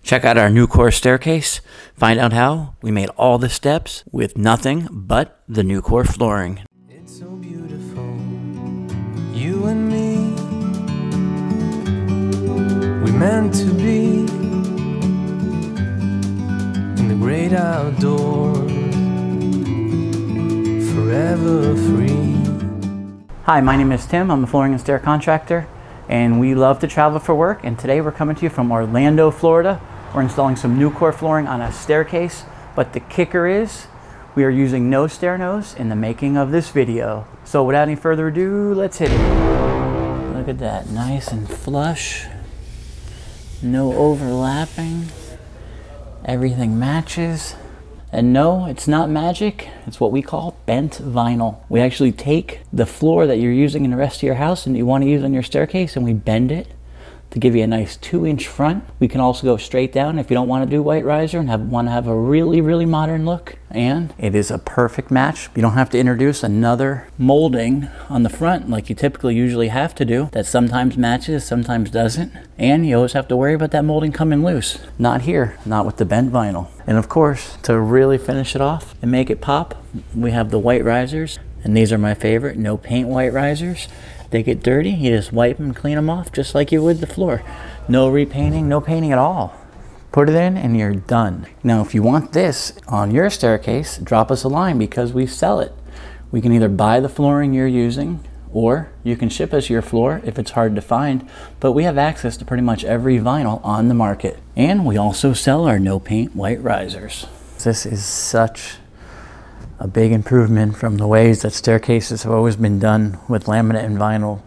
Check out our Nucore staircase. Find out how we made all the steps with nothing but the Nucore flooring. It's so beautiful, you and me. We meant to be in the great outdoors, forever free. Hi, my name is Tim. I'm a flooring and stair contractor, and we love to travel for work. And today we're coming to you from Orlando, Florida. We're installing some Nucore flooring on a staircase, but the kicker is we are using no Stairnose in the making of this video. So without any further ado, let's hit it. Look at that, nice and flush, no overlapping, everything matches. And no, it's not magic, it's what we call bent vinyl. We actually take the floor that you're using in the rest of your house and you want to use on your staircase, and we bend it to give you a nice 2-inch front. We can also go straight down if you don't want to do white riser and want to have a really modern look. And it is a perfect match. You don't have to introduce another molding on the front like you typically usually have to do, that sometimes matches, sometimes doesn't. And you always have to worry about that molding coming loose. Not here, not with the bent vinyl. And of course, to really finish it off and make it pop, we have the white risers. And these are my favorite, no paint white risers. They get dirty, you just wipe them and clean them off just like you would the floor. No repainting, no painting at all. Put it in and you're done. Now if you want this on your staircase, drop us a line because we sell it. We can either buy the flooring you're using or you can ship us your floor if it's hard to find, but we have access to pretty much every vinyl on the market. And we also sell our no paint white risers. This is such a big improvement from the ways that staircases have always been done with laminate and vinyl.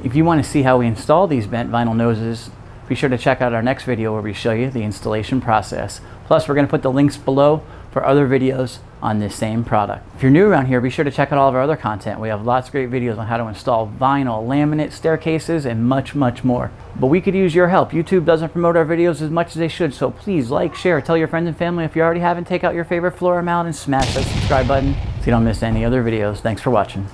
If you want to see how we install these bent vinyl noses, be sure to check out our next video where we show you the installation process. Plus, we're going to put the links below for other videos on this same product. If you're new around here, be sure to check out all of our other content. We have lots of great videos on how to install vinyl, laminate, staircases, and much more. But we could use your help. YouTube doesn't promote our videos as much as they should, so please like, share, tell your friends and family. If you already haven't, take out your favorite floor mallet and smash that subscribe button so you don't miss any other videos. Thanks for watching.